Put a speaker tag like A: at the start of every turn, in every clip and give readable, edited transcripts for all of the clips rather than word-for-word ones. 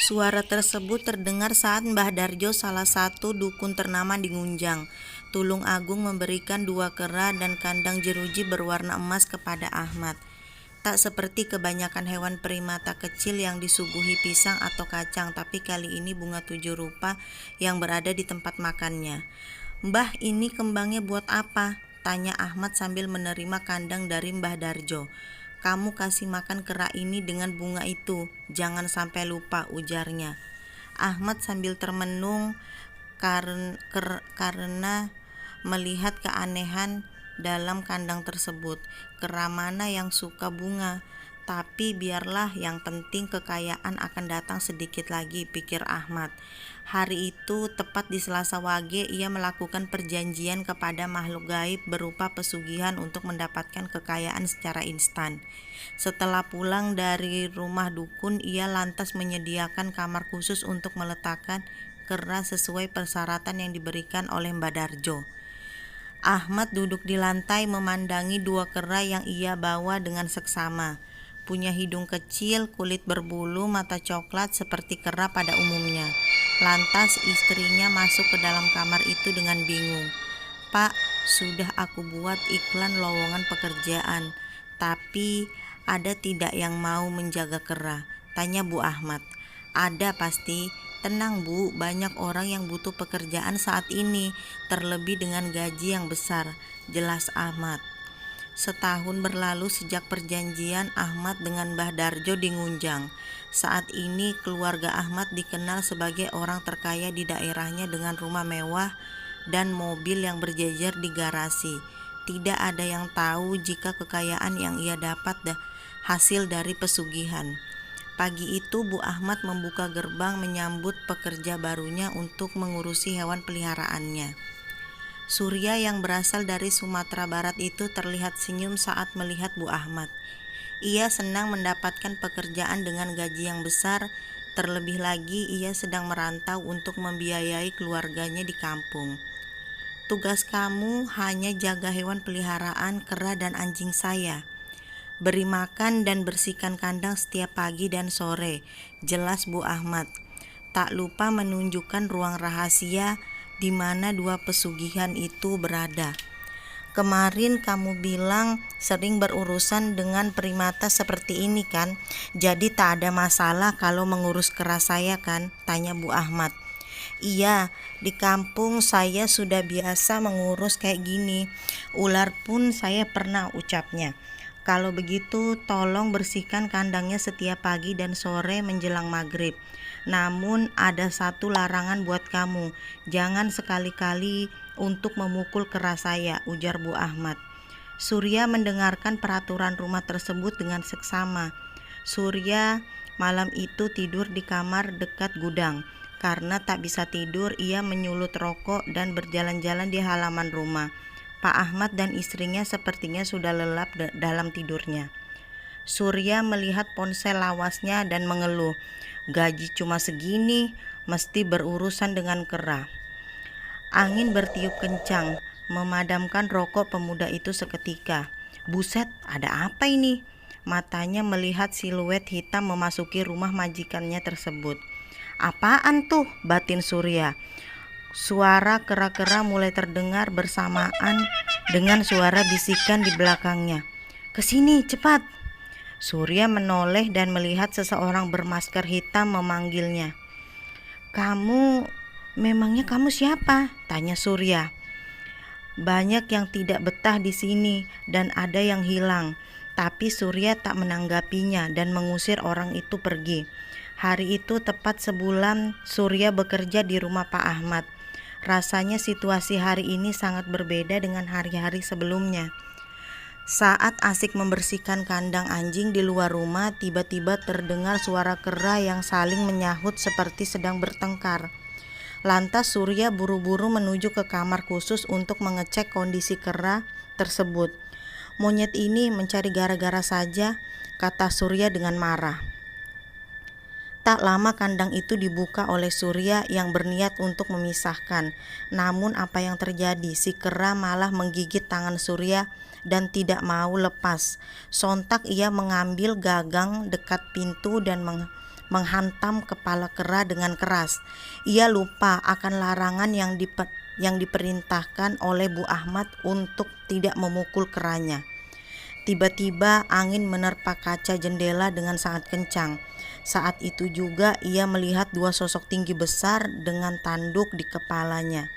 A: Suara tersebut terdengar saat Mbah Darjo, salah satu dukun ternama di Ngunjang, Tulung Agung, memberikan 2 kera dan kandang jeruji berwarna emas kepada Ahmad. Tak seperti kebanyakan hewan primata kecil yang disuguhi pisang atau kacang, tapi kali ini bunga 7 rupa yang berada di tempat makannya. "Mbah, ini kembangnya buat apa?" tanya Ahmad sambil menerima kandang dari Mbah Darjo. "Kamu kasih makan kera ini dengan bunga itu, jangan sampai lupa," ujarnya. Ahmad sambil termenung karena melihat keanehan dalam kandang tersebut. Kera mana yang suka bunga? Tapi biarlah, yang penting kekayaan akan datang sedikit lagi, pikir Ahmad. Hari itu, tepat di Selasa Wage, ia melakukan perjanjian kepada makhluk gaib berupa pesugihan untuk mendapatkan kekayaan secara instan. Setelah pulang dari rumah dukun, ia lantas menyediakan kamar khusus untuk meletakkan kera sesuai persyaratan yang diberikan oleh Mbak Darjo. Ahmad duduk di lantai memandangi 2 kera yang ia bawa dengan seksama. Punya hidung kecil, kulit berbulu, mata coklat seperti kera pada umumnya. Lantas istrinya masuk ke dalam kamar itu dengan bingung. "Pak, sudah aku buat iklan lowongan pekerjaan, tapi ada tidak yang mau menjaga kera?" tanya Bu Ahmad. "Ada pasti. Tenang Bu, banyak orang yang butuh pekerjaan saat ini, terlebih dengan gaji yang besar," jelas Ahmad. Setahun berlalu sejak perjanjian Ahmad dengan Mbah Darjo di Ngunjang. Saat ini keluarga Ahmad dikenal sebagai orang terkaya di daerahnya dengan rumah mewah dan mobil yang berjejer di garasi. Tidak ada yang tahu jika kekayaan yang ia dapat hasil dari pesugihan. Pagi itu Bu Ahmad membuka gerbang menyambut pekerja barunya untuk mengurusi hewan peliharaannya. Surya yang berasal dari Sumatera Barat itu terlihat senyum saat melihat Bu Ahmad. Ia senang mendapatkan pekerjaan dengan gaji yang besar, terlebih lagi ia sedang merantau untuk membiayai keluarganya di kampung. "Tugas kamu hanya jaga hewan peliharaan kera dan anjing saya. Beri makan dan bersihkan kandang setiap pagi dan sore," jelas Bu Ahmad. Tak lupa menunjukkan ruang rahasia di mana 2 pesugihan itu berada. "Kemarin kamu bilang sering berurusan dengan primata seperti ini kan? Jadi tak ada masalah kalau mengurus kera saya kan?" tanya Bu Ahmad. "Iya, di kampung saya sudah biasa mengurus kayak gini. Ular pun saya pernah," ucapnya. "Kalau begitu tolong bersihkan kandangnya setiap pagi dan sore menjelang maghrib. Namun ada satu larangan buat kamu, jangan sekali-kali untuk memukul kera saya," ujar Bu Ahmad. Surya mendengarkan peraturan rumah tersebut dengan seksama. Surya malam itu tidur di kamar dekat gudang. Karena tak bisa tidur, ia menyulut rokok dan berjalan-jalan di halaman rumah. Pak Ahmad dan istrinya sepertinya sudah lelap dalam tidurnya. Surya melihat ponsel lawasnya dan mengeluh, "Gaji cuma segini, mesti berurusan dengan kera." Angin bertiup kencang, memadamkan rokok pemuda itu seketika. "Buset, ada apa ini?" Matanya melihat siluet hitam memasuki rumah majikannya tersebut. "Apaan tuh?" batin Surya. Suara kera-kera mulai terdengar bersamaan dengan suara bisikan di belakangnya. "Kesini, cepat!" Surya menoleh dan melihat seseorang bermasker hitam memanggilnya. Memangnya kamu siapa?" tanya Surya. Banyak yang tidak betah di sini dan ada yang hilang, tapi Surya tak menanggapinya dan mengusir orang itu pergi. Hari itu tepat sebulan Surya bekerja di rumah Pak Ahmad. Rasanya situasi hari ini sangat berbeda dengan hari-hari sebelumnya. Saat asik membersihkan kandang anjing di luar rumah, tiba-tiba terdengar suara kera yang saling menyahut seperti sedang bertengkar. Lantas Surya buru-buru menuju ke kamar khusus untuk mengecek kondisi kera tersebut. "Monyet ini mencari gara-gara saja," kata Surya dengan marah. Tak lama kandang itu dibuka oleh Surya yang berniat untuk memisahkan. Namun apa yang terjadi? Si kera malah menggigit tangan Surya dan tidak mau lepas. Sontak ia mengambil gagang dekat pintu dan menghantam kepala kera dengan keras. Ia lupa akan larangan yang diperintahkan oleh Bu Ahmad untuk tidak memukul keranya. Tiba-tiba angin menerpa kaca jendela dengan sangat kencang. Saat itu juga ia melihat dua sosok tinggi besar dengan tanduk di kepalanya.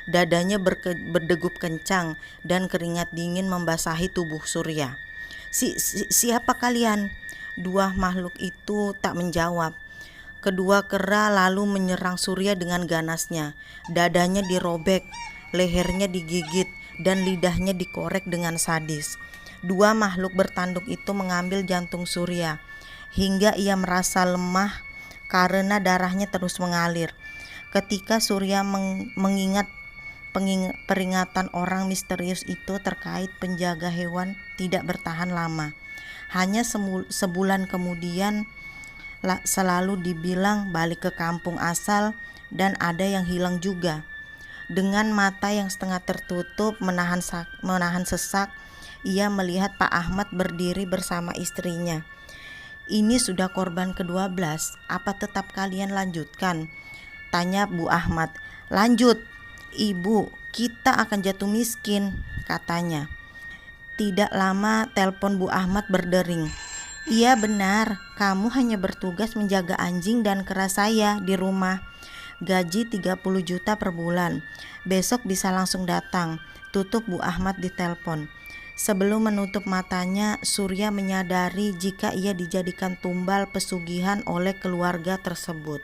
A: Dadanya berdegup kencang dan keringat dingin membasahi tubuh Surya. Siapa kalian?" Dua makhluk itu tak menjawab. Kedua kera lalu menyerang Surya dengan ganasnya. Dadanya dirobek, lehernya digigit, dan lidahnya dikorek dengan sadis. Dua makhluk bertanduk itu mengambil jantung Surya hingga ia merasa lemah karena darahnya terus mengalir. Ketika Surya mengingat peringatan orang misterius itu terkait penjaga hewan tidak bertahan lama. Hanya sebulan kemudian selalu dibilang balik ke kampung asal dan ada yang hilang juga. Dengan mata yang setengah tertutup menahan sesak, ia melihat Pak Ahmad berdiri bersama istrinya. "Ini sudah korban ke-12, apa tetap kalian lanjutkan?" tanya Bu Ahmad. "Lanjut, Ibu, kita akan jatuh miskin," katanya. Tidak lama telepon Bu Ahmad berdering. "Iya benar, kamu hanya bertugas menjaga anjing dan kera saya di rumah. Gaji 30 juta per bulan. Besok bisa langsung datang," tutup Bu Ahmad di telepon. Sebelum menutup matanya, Surya menyadari jika ia dijadikan tumbal pesugihan oleh keluarga tersebut.